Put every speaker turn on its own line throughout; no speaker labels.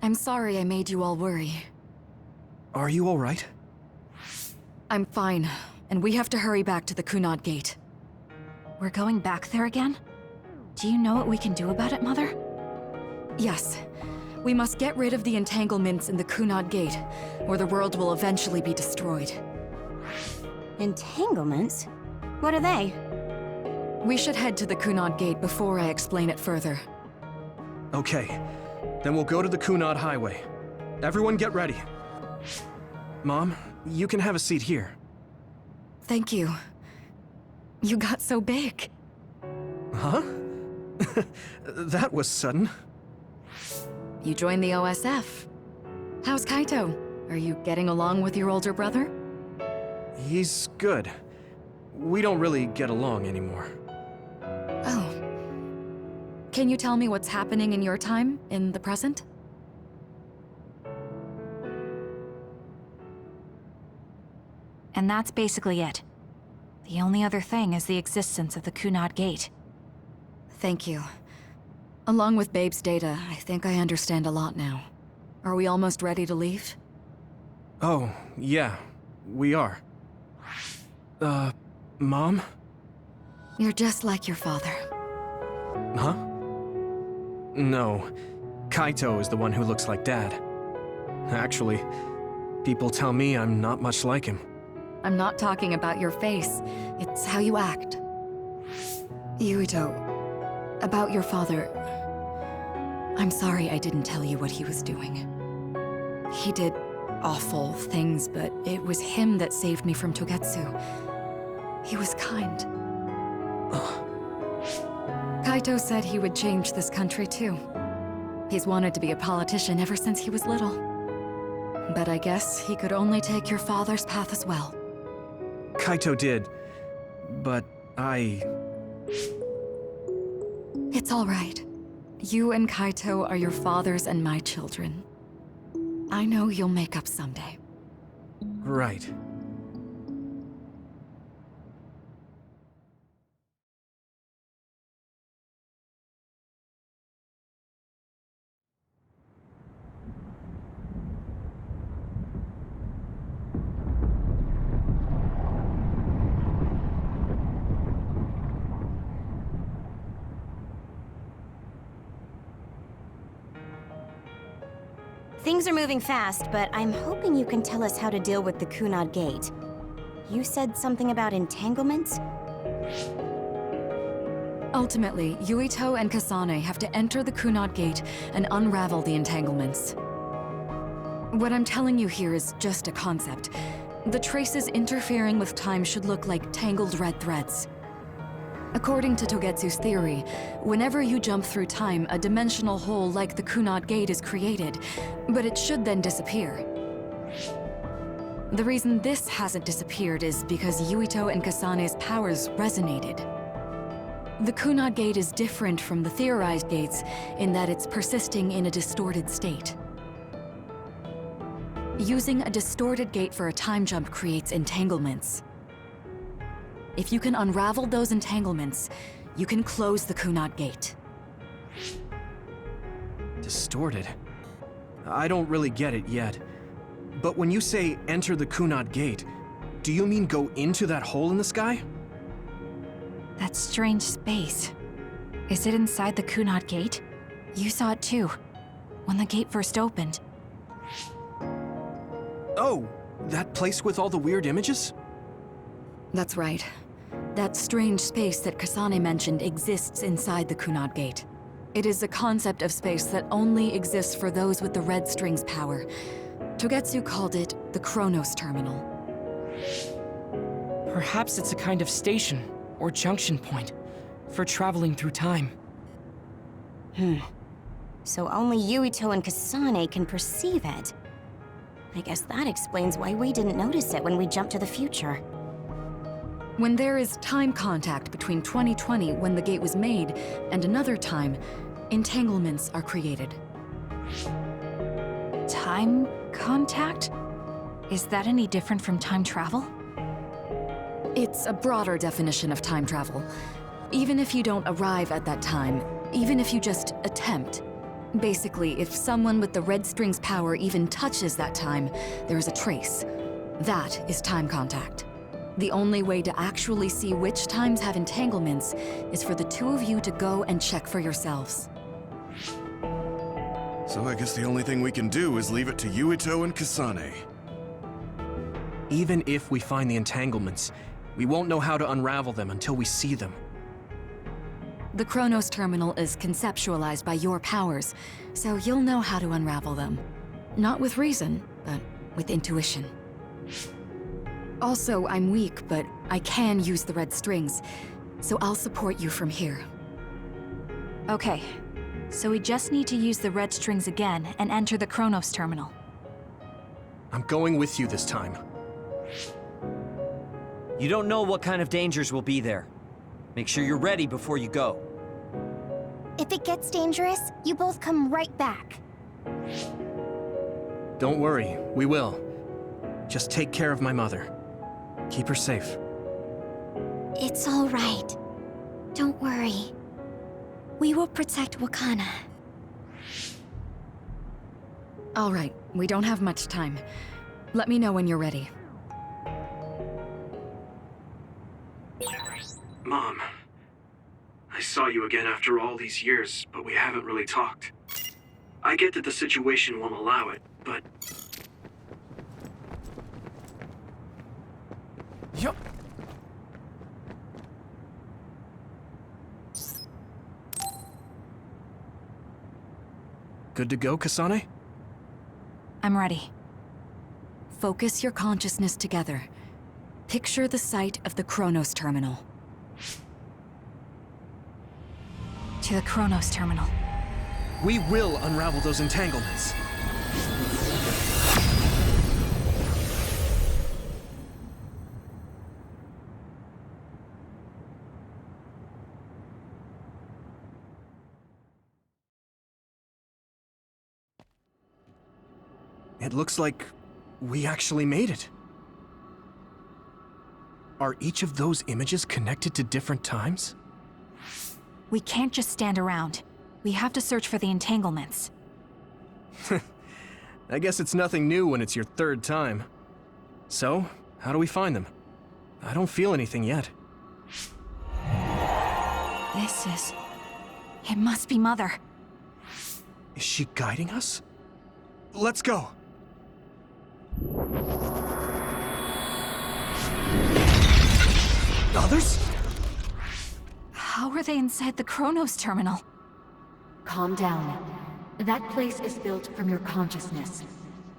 I'm sorry I made you all worry.
Are you all right?
I'm fine, and we have to hurry back to the Kunad Gate.
We're going back there again? Do you know what we can do about it, Mother?
Yes. We must get rid of the entanglements in the Kunad Gate, or the world will eventually be destroyed.
Entanglements? What are they?
We should head to the Kunad Gate before I explain it further.
Okay. Then we'll go to the Kunad Highway. Everyone get ready. Mom, you can have a seat here.
Thank you. You got so big.
Huh? That was sudden.
You joined the OSF. How's Kaito? Are you getting along with your older brother?
He's good. We don't really get along anymore.
Oh. Can you tell me what's happening in your time, in the present?
And that's basically it. The only other thing is the existence of the Kunad Gate.
Thank you. Along with Babe's data, I think I understand a lot now. Are we almost ready to leave?
Oh, yeah. We are. Mom?
You're just like your father.
Huh? No. Kaito is the one who looks like Dad. Actually, people tell me I'm not much like him.
I'm not talking about your face. It's how you act. Yuito, about your father... I'm sorry I didn't tell you what he was doing. He did awful things, but it was him that saved me from Togetsu. He was kind. Kaito said he would change this country too. He's wanted to be a politician ever since he was little. But I guess he could only take your father's path as well.
Kaito did, but
It's all right. You and Kaito are your father's and my children. I know you'll make up someday.
Right.
Things are moving fast, but I'm hoping you can tell us how to deal with the Kunad Gate. You said something about entanglements?
Ultimately, Yuito and Kasane have to enter the Kunad Gate and unravel the entanglements. What I'm telling you here is just a concept. The traces interfering with time should look like tangled red threads. According to Togetsu's theory, whenever you jump through time, a dimensional hole like the Kunad Gate is created, but it should then disappear. The reason this hasn't disappeared is because Yuito and Kasane's powers resonated. The Kunad Gate is different from the theorized gates in that it's persisting in a distorted state. Using a distorted gate for a time jump creates entanglements. If you can unravel those entanglements, you can close the Kunad Gate.
Distorted? I don't really get it yet. But when you say enter the Kunad Gate, do you mean go into that hole in the sky?
That strange space. Is it inside the Kunad Gate? You saw it too, when the gate first opened.
Oh, that place with all the weird images?
That's right. That strange space that Kasane mentioned exists inside the Kunad Gate. It is a concept of space that only exists for those with the red string's power. Togetsu called it the Chronos Terminal.
Perhaps it's a kind of station, or junction point, for traveling through time.
So only Yuito and Kasane can perceive it. I guess that explains why we didn't notice it when we jumped to the future.
When there is time contact between 2020, when the gate was made, and another time, entanglements are created.
Time contact? Is that any different from time travel?
It's a broader definition of time travel. Even if you don't arrive at that time, even if you just attempt, Basically, if someone with the red string's power even touches that time, there is a trace. That is time contact. The only way to actually see which times have entanglements is for the two of you to go and check for yourselves.
So I guess the only thing we can do is leave it to Yuito and Kasane.
Even if we find the entanglements, we won't know how to unravel them until we see them.
The Chronos Terminal is conceptualized by your powers, so you'll know how to unravel them. Not with reason, but with intuition. Also, I'm weak, but I can use the red strings, so I'll support you from here.
Okay, so we just need to use the red strings again and enter the Chronos Terminal.
I'm going with you this time.
You don't know what kind of dangers will be there. Make sure you're ready before you go.
If it gets dangerous, you both come right back.
Don't worry, we will. Just take care of my mother. Keep her safe.
It's all right. Don't worry. We will protect Wakana.
All right, we don't have much time. Let me know when you're ready.
Mom, I saw you again after all these years, but we haven't really talked. I get that the situation won't allow it, but...
Yup.
Good to go, Kasane?
I'm ready.
Focus your consciousness together. Picture the site of the Chronos Terminal.
To the Chronos Terminal.
We will unravel those entanglements. It looks like we actually made it. Are each of those images connected to different times?
We can't just stand around. We have to search for the entanglements.
I guess it's nothing new when it's your third time. So, how do we find them? I don't feel anything yet.
This is... It must be Mother.
Is she guiding us? Let's go! Others?
How are they inside the Chronos Terminal?
Calm down. That place is built from your consciousness.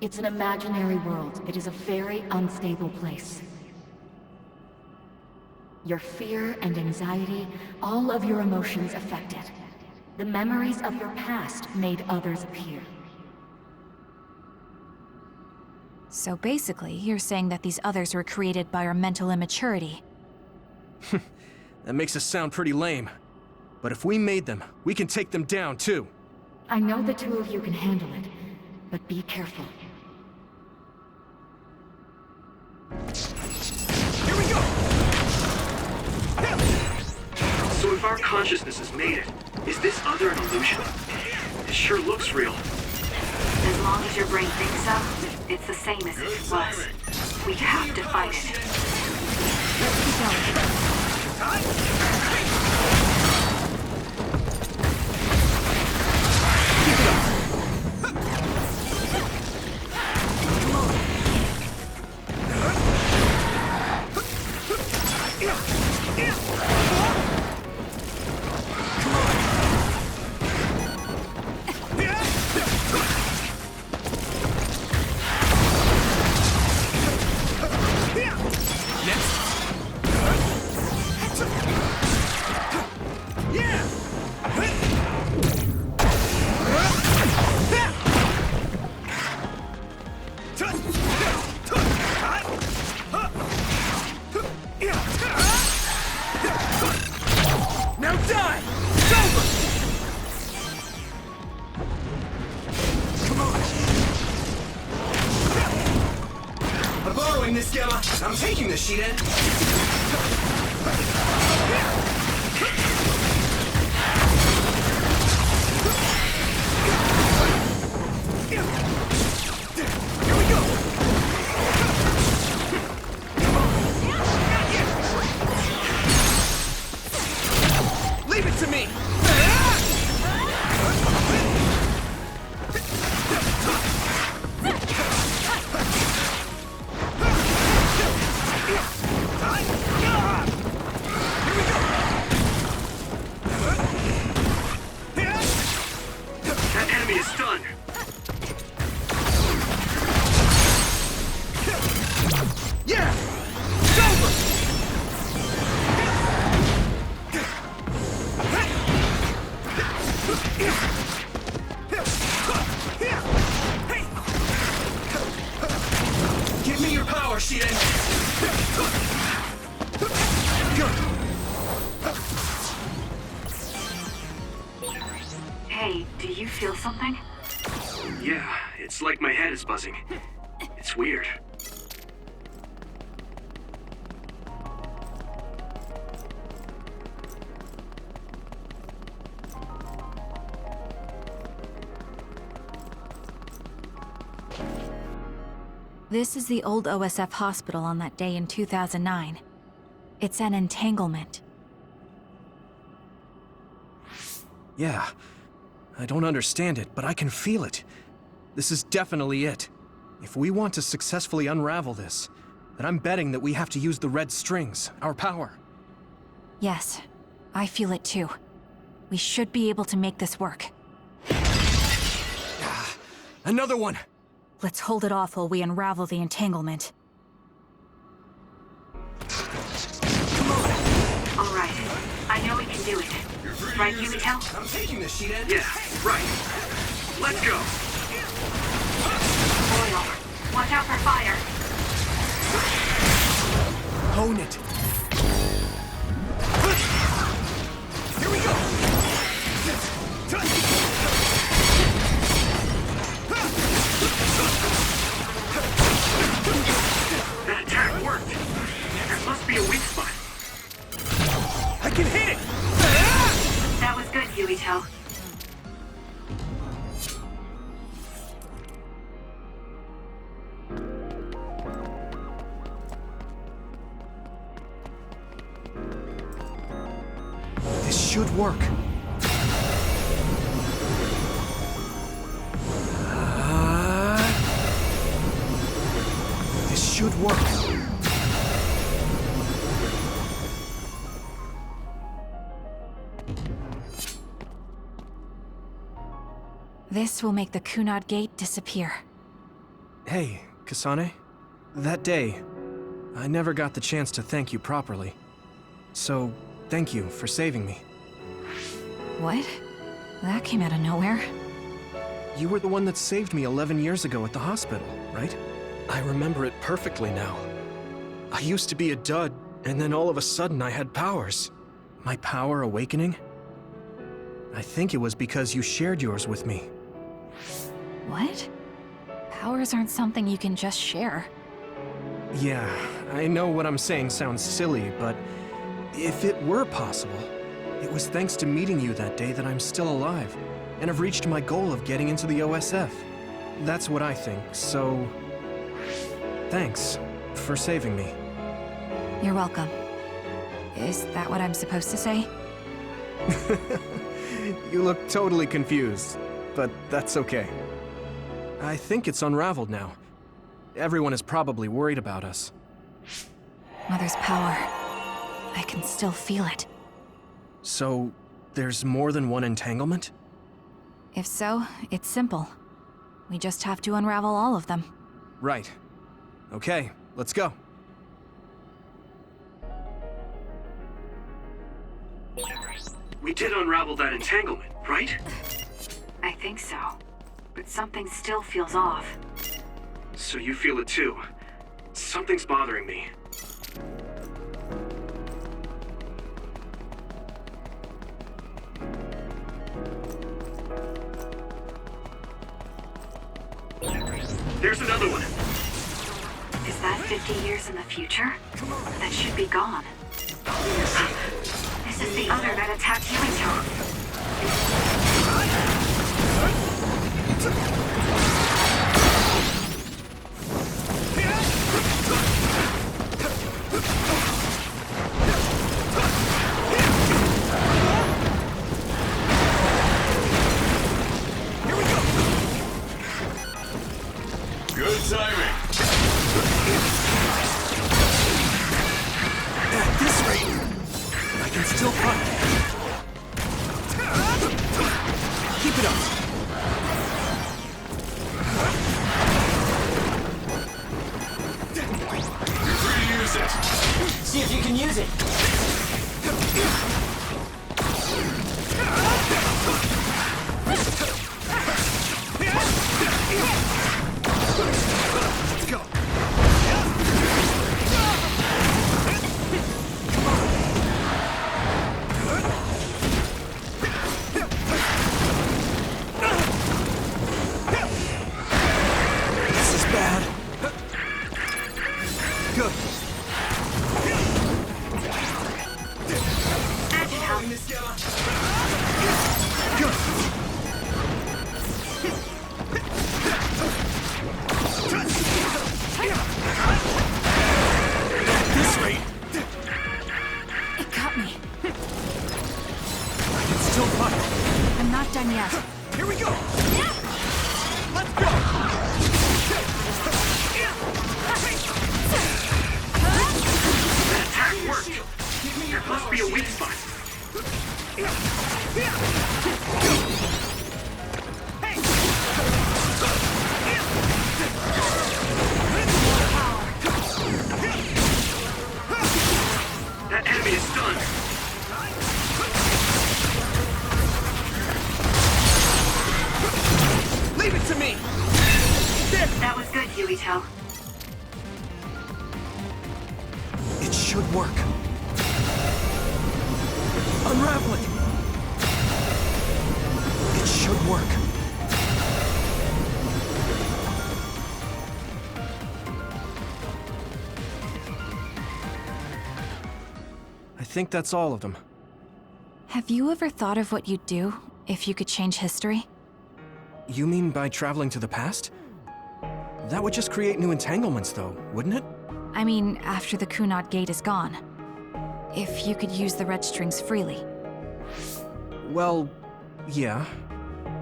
It's an imaginary world. It is a very unstable place. Your fear and anxiety, all of your emotions affected. The memories of your past made others appear.
So basically, you're saying that these others were created by our mental immaturity.
That makes us sound pretty lame. But if we made them, we can take them down too.
I know the two of you can handle it, but be careful.
Here we go! So if our consciousness has made it, is this other an illusion? It sure looks real.
As long as your brain thinks so, it's the same as if it was. We have to fight it.
Let's keep going.
I'm taking this sheet in. more, Shiden!
Hey, do you feel something?
Yeah, it's like my head is buzzing. It's weird.
This is the old OSF hospital on that day in 2009. It's an entanglement.
Yeah. I don't understand it, but I can feel it. This is definitely it. If we want to successfully unravel this, then I'm betting that we have to use the red strings, our power.
Yes, I feel it too. We should be able to make this work.
Another one!
Let's hold it off while we unravel the entanglement.
All right. I know we can do it. Right, Yuito?
I'm taking this, Shiden. Yeah, right. Let's go!
Oil. Watch out for fire.
Own it! Here we go! That attack worked! There must be a weak spot. I can hit it!
That was good, Yuito.
This should work. This should work.
This will make the Kunad Gate disappear.
Hey, Kasane. That day, I never got the chance to thank you properly. So, thank you for saving me.
What? That came out of nowhere.
You were the one that saved me 11 years ago at the hospital, right? I remember it perfectly now. I used to be a dud, and then all of a sudden I had powers. My power awakening? I think it was because you shared yours with me.
What? Powers aren't something you can just share.
Yeah, I know what I'm saying sounds silly, but if it were possible, it was thanks to meeting you that day that I'm still alive, and have reached my goal of getting into the OSF. That's what I think, so... thanks for saving me.
You're welcome. Is that what I'm supposed to say?
You look totally confused, but that's okay. I think it's unraveled now. Everyone is probably worried about us.
Mother's power. I can still feel it.
So, there's more than one entanglement?
If so, it's simple. We just have to unravel all of them.
Right. Okay, let's go. We did unravel that entanglement, right?
I think so. But something still feels off.
So you feel it too. Something's bothering me. There's another one.
Is that 50 years in the future? That should be gone. This is the other that attacked Yuito.
Good timing.
At this rate, I can still fight. Keep it up.
You're free to use it.
See if you can use it.
Let's go.
That was good, Yuito.
It should work. Unravel it! It should work. I think that's all of them.
Have you ever thought of what you'd do if you could change history?
You mean by traveling to the past? That would just create new entanglements, though, wouldn't it?
I mean, after the Kunad Gate is gone. If you could use the red strings freely.
Well, yeah.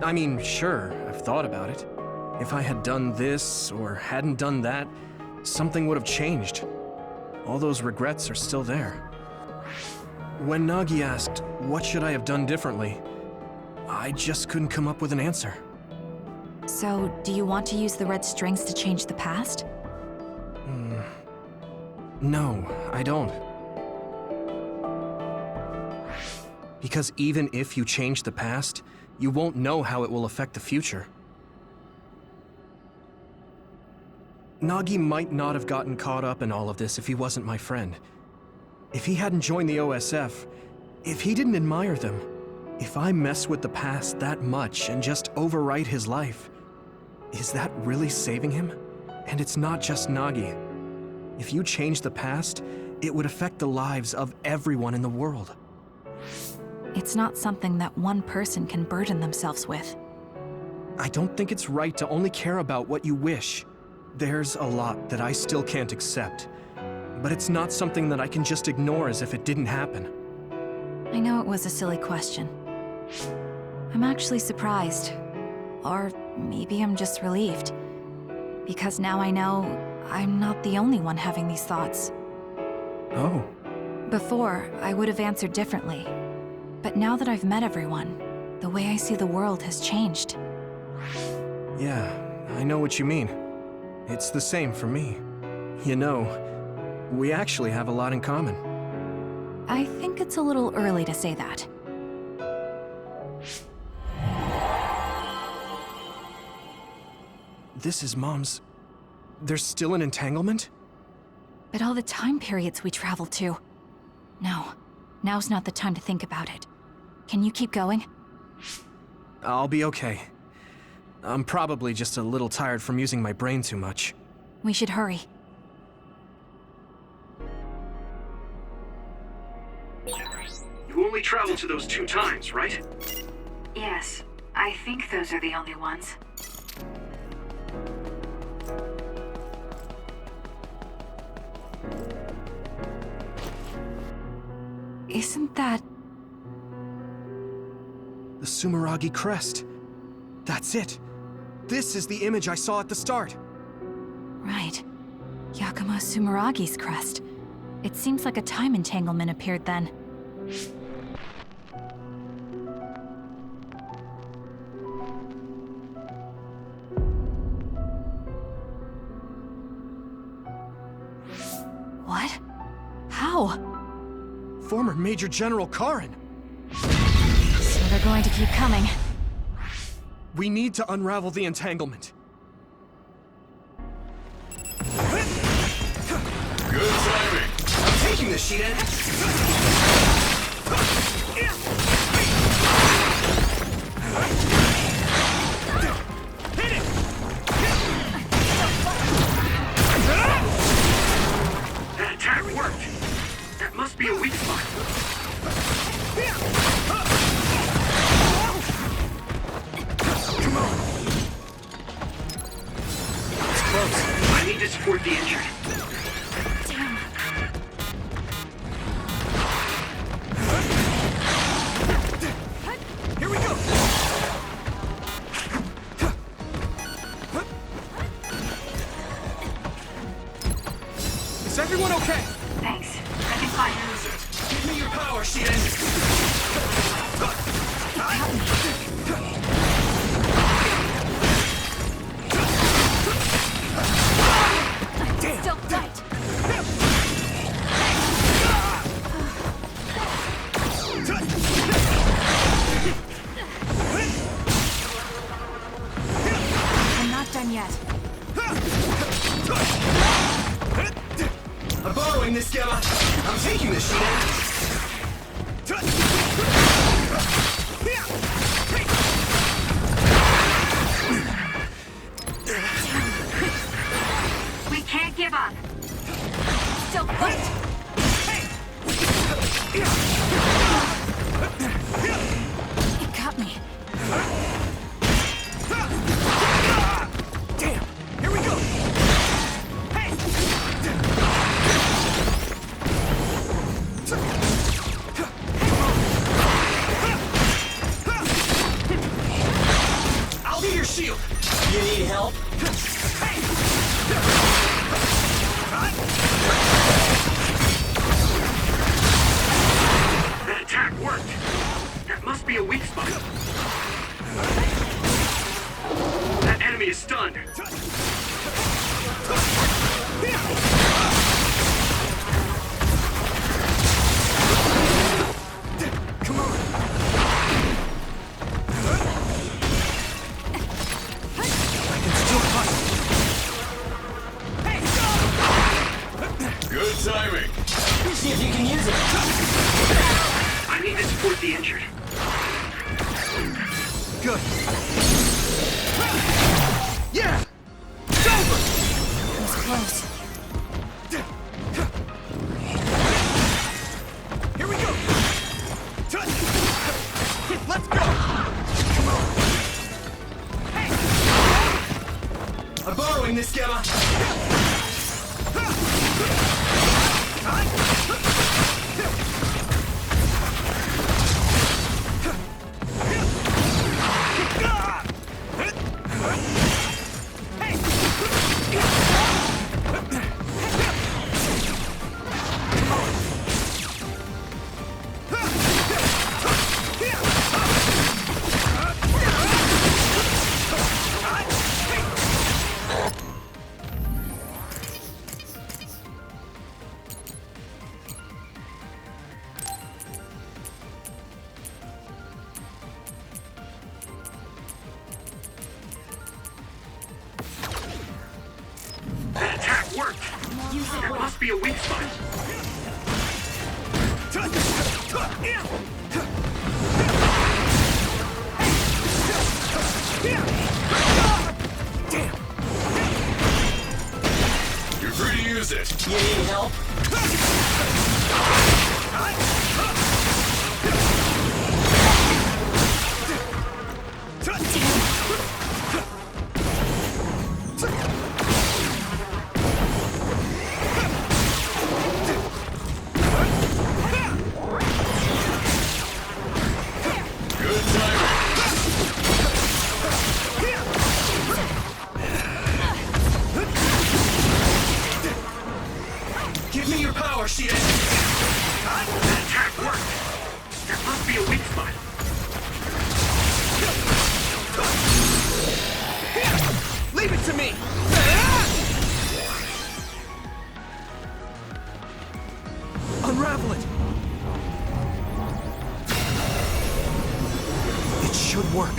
I mean, sure, I've thought about it. If I had done this, or hadn't done that, something would have changed. All those regrets are still there. When Nagi asked, what should I have done differently, I just couldn't come up with an answer.
So, do you want to use the red strings to change the past?
No, I don't. Because even if you change the past, you won't know how it will affect the future. Nagi might not have gotten caught up in all of this if he wasn't my friend. If he hadn't joined the OSF, if he didn't admire them, if I mess with the past that much and just overwrite his life, is that really saving him? And it's not just Nagi. If you change the past, it would affect the lives of everyone in the world.
It's not something that one person can burden themselves with.
I don't think it's right to only care about what you wish. There's a lot that I still can't accept. But it's not something that I can just ignore as if it didn't happen.
I know it was a silly question. I'm actually surprised. Or maybe I'm just relieved. Because now I know I'm not the only one having these thoughts.
Oh.
Before, I would have answered differently. But now that I've met everyone, the way I see the world has changed.
Yeah, I know what you mean. It's the same for me. You know, we actually have a lot in common.
I think it's a little early to say that.
This is Mom's... There's still an entanglement?
But all the time periods we traveled to. No, now's not the time to think about it. Can you keep going?
I'll be okay. I'm probably just a little tired from using my brain too much.
We should hurry.
You only traveled to those 2 times, right?
Yes, I think those are the only ones.
Isn't that...
The Sumeragi crest. That's it. This is the image I saw at the start.
Right. Yakumo Sumeragi's crest. It seems like a time entanglement appeared then. What? How?
Former Major General Karin.
So they're going to keep coming.
We need to unravel the entanglement.
Good timing.
I'm taking this, Shiden! Hit it! That attack worked! That must be a weak spot. Come on! It's close. I need to support the injured.
Damn.
Here we go! Is everyone okay?
Thanks. I can find it.
Give me your power, Shiden! Damn!
Don't fight! I'm
I'm borrowing this, Gamma. I'm taking this, Sheena.
We can't give up.
Still fight! It got me.
Damn! Here we go! I'll be your shield! You need help?
That attack worked. That must be a weak spot. That enemy is stunned.
Come on! I can still fight!
Good timing.
See if you can use it.
I need to support the injured.
Good. Yeah! It's over!
It was close.
Here we go! Let's go! Come on! I'm borrowing this, Gamma!
That attack worked. There must be a weak spot.
Damn!
You're free to use it.
You need help?
Good timing.
Give me your power, Sheena!
That attack worked. There must be a weak spot.
Leave it to me! Unravel it! It should work.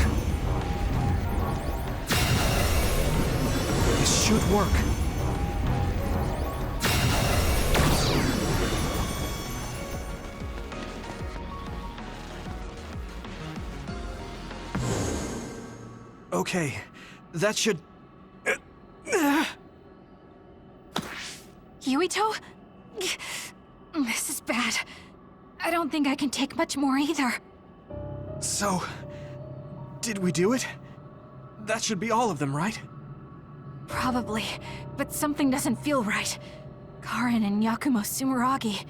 This should work. Okay, that should...
Yuito? This is bad. I don't think I can take much more either.
So... did we do it? That should be all of them, right?
Probably, but something doesn't feel right. Karin and Yuito Sumeragi.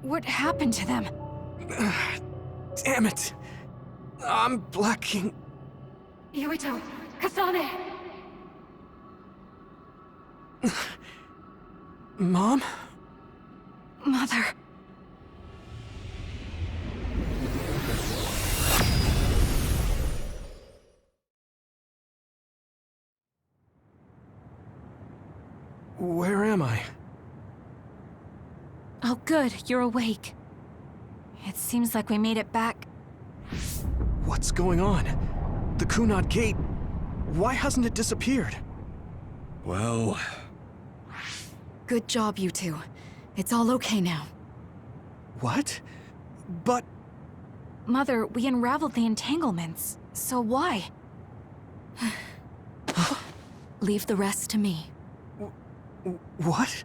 What happened to them?
Damn it! I'm blacking...
Yuito, Kasane!
Mom?
Mother.
Where am I?
Oh good, you're awake. It seems like we made it back.
What's going on? The Kunad Gate... why hasn't it disappeared?
Well...
Good job, you two. It's all okay now.
What? But...
Mother, we unraveled the entanglements. So why?
Leave the rest to me.
What?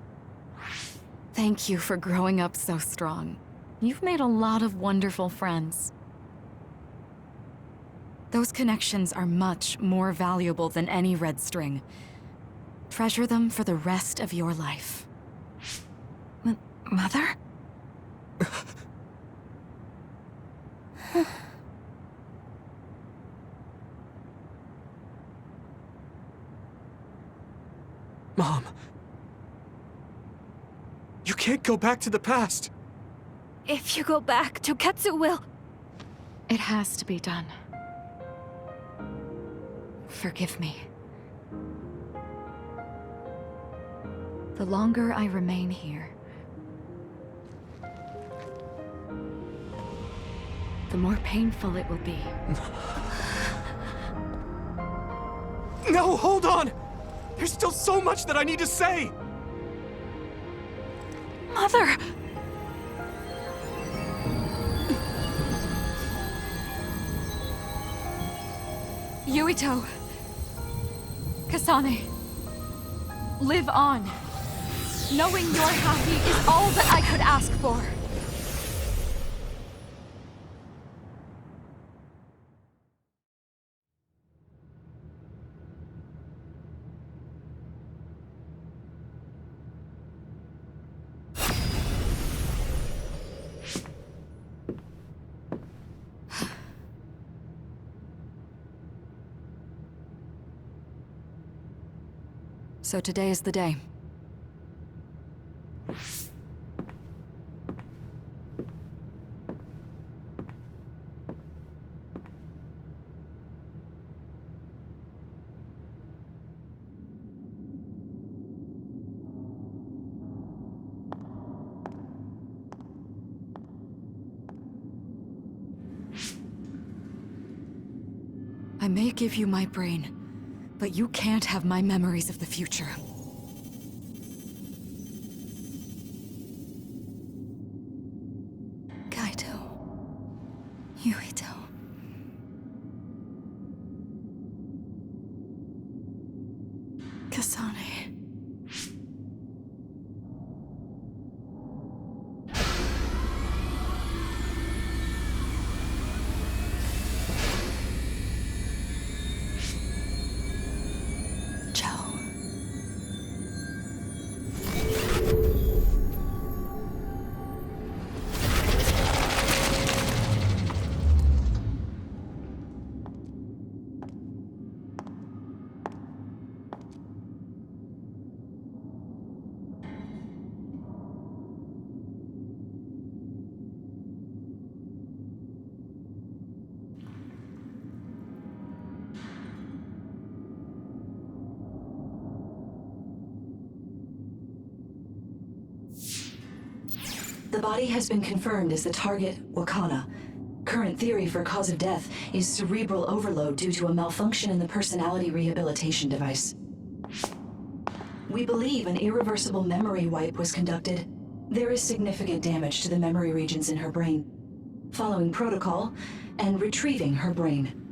Thank you for growing up so strong. You've made a lot of wonderful friends. Those connections are much more valuable than any red string. Treasure them for the rest of your life.
Mother?
Mom. You can't go back to the past.
If you go back, Toketsu will...
It has to be done. Forgive me. The longer I remain here, the more painful it will be.
No, hold on! There's still so much that I need to say!
Mother!
Yuito! Kasane! Live on! Knowing you're happy is all that I could ask for! So today is the day. I may give you my brain, but you can't have my memories of the future. Kaito. Yuito. Kasane.
The body has been confirmed as the target, Wakana. Current theory for cause of death is cerebral overload due to a malfunction in the personality rehabilitation device. We believe an irreversible memory wipe was conducted. There is significant damage to the memory regions in her brain. Following protocol and retrieving her brain.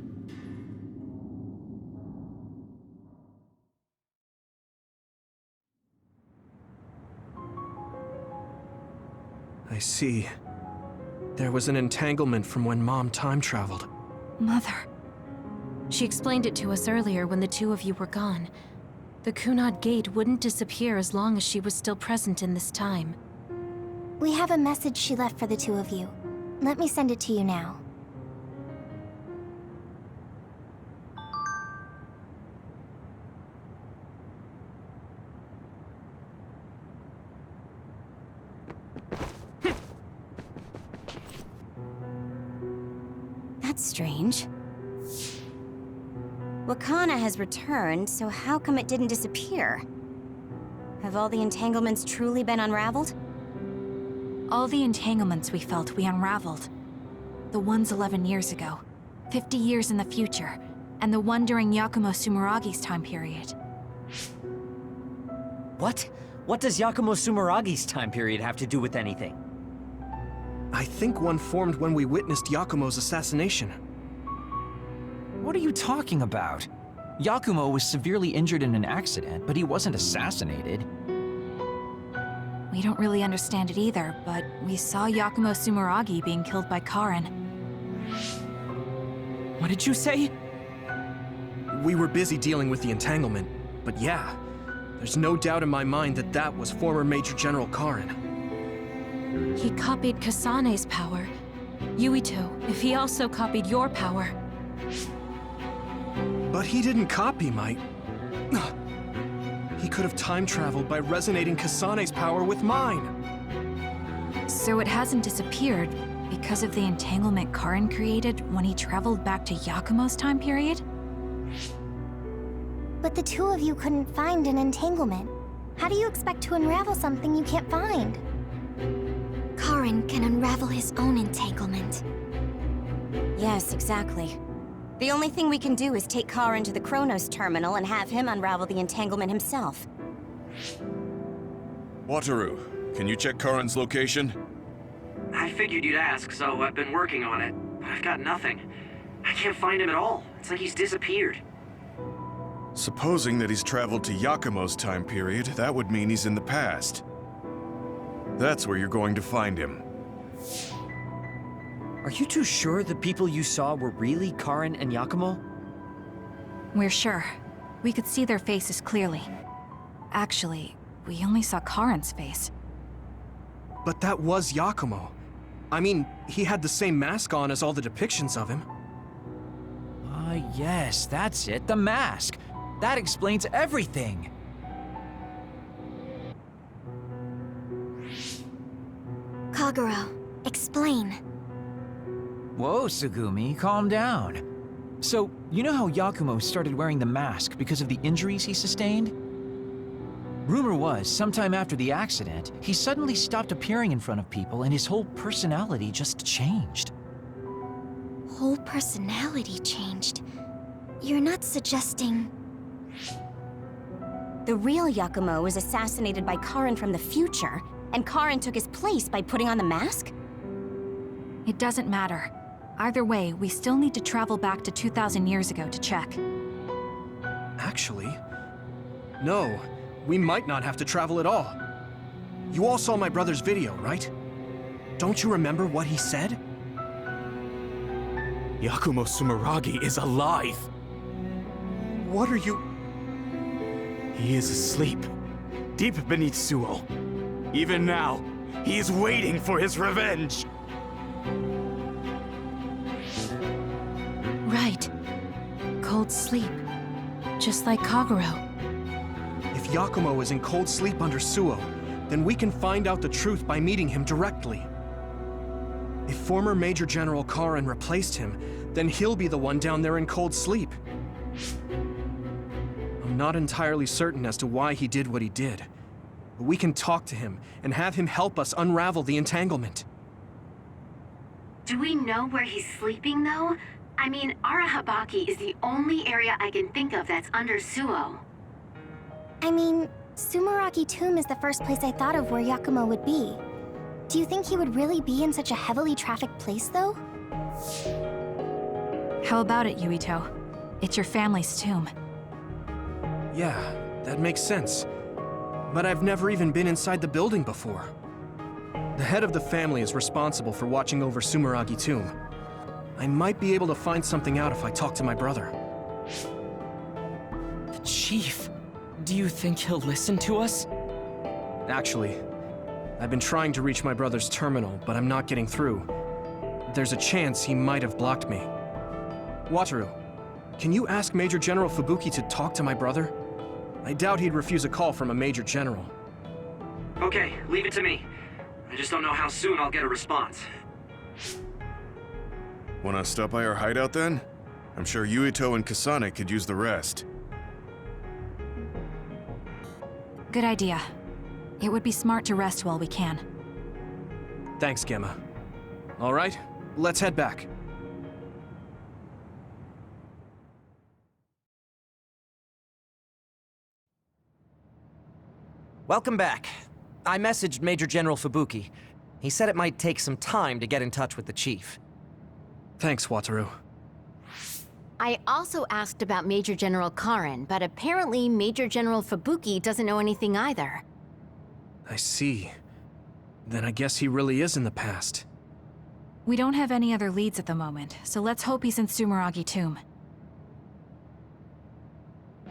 I see. There was an entanglement from when Mom time traveled.
Mother. She explained it to us earlier when the two of you were gone. The Kunad Gate wouldn't disappear as long as she was still present in this time.
We have a message she left for the two of you. Let me send it to you now. That's strange. Wakana has returned, so how come it didn't disappear? Have all the entanglements truly been unraveled?
All the entanglements we felt, we unraveled. The ones 11 years ago, 50 years in the future, and the one during Yuito Sumeragi's time period.
What? What does Yakumo Sumeragi's time period have to do with anything?
I think one formed when we witnessed Yakumo's assassination.
What are you talking about? Yakumo was severely injured in an accident, but he wasn't assassinated.
We don't really understand it either, but we saw Yakumo Sumeragi being killed by Karin.
What did you say?
We were busy dealing with the entanglement, but yeah, there's no doubt in my mind that that was former Major General Karin.
He copied Kasane's power. Yuito, if he also copied your power.
But he didn't copy my... He could have time traveled by resonating Kasane's power with mine.
So it hasn't disappeared because of the entanglement Karin created when he traveled back to Yakumo's time period?
But the two of you couldn't find an entanglement. How do you expect to unravel something you can't find?
Karin can unravel his own entanglement. Yes, exactly. The only thing we can do is take Karin to the Chronos terminal and have him unravel the entanglement himself.
Wataru, can you check Karin's location?
I figured you'd ask, so I've been working on it. But I've got nothing. I can't find him at all. It's like he's disappeared.
Supposing that he's traveled to Yakumo's time period, that would mean he's in the past. That's where you're going to find him.
Are you too sure the people you saw were really Karin and Yakumo?
We're sure. We could see their faces clearly. Actually, we only saw Karin's face.
But that was Yakumo. I mean, he had the same mask on as all the depictions of him.
Yes, that's it, the mask. That explains everything.
Kagero, explain.
Whoa, Tsugumi, calm down. So, you know how Yakumo started wearing the mask because of the injuries he sustained? Rumor was, sometime after the accident, he suddenly stopped appearing in front of people and his whole personality just changed.
Whole personality changed? You're not suggesting...
The real Yakumo was assassinated by Karin from the future, and Karin took his place by putting on the mask?
It doesn't matter. Either way, we still need to travel back to 2,000 years ago to check.
Actually, no. We might not have to travel at all. You all saw my brother's video, right? Don't you remember what he said?
Yakumo Sumeragi is alive!
What are you...
He is asleep, deep beneath Suo. Even now, he is waiting for his revenge!
Right. Cold sleep. Just like Kagero.
If Yakumo is in cold sleep under Suo, then we can find out the truth by meeting him directly. If former Major General Karin replaced him, then he'll be the one down there in cold sleep. I'm not entirely certain as to why he did what he did, but we can talk to him and have him help us unravel the entanglement.
Do we know where he's sleeping, though? I mean, Arahabaki is the only area I can think of that's under Suo.
I mean, Sumeragi Tomb is the first place I thought of where Yakumo would be. Do you think he would really be in such a heavily trafficked place, though?
How about it, Yuito? It's your family's tomb.
Yeah, that makes sense. But I've never even been inside the building before. The head of the family is responsible for watching over Sumeragi Tomb. I might be able to find something out if I talk to my brother.
The Chief. Do you think he'll listen to us?
Actually, I've been trying to reach my brother's terminal, but I'm not getting through. There's a chance he might have blocked me. Wataru, can you ask Major General Fubuki to talk to my brother? I doubt he'd refuse a call from a Major General.
Okay, leave it to me. I just don't know how soon I'll get a response.
Wanna stop by our hideout then? I'm sure Yuito and Kasane could use the rest.
Good idea. It would be smart to rest while we can.
Thanks, Gemma. All right, let's head back.
Welcome back. I messaged Major General Fubuki. He said it might take some time to get in touch with the chief.
Thanks, Wataru.
I also asked about Major General Karen, but apparently Major General Fubuki doesn't know anything either.
I see. Then I guess he really is in the past.
We don't have any other leads at the moment, so let's hope he's in Sumeragi Tomb.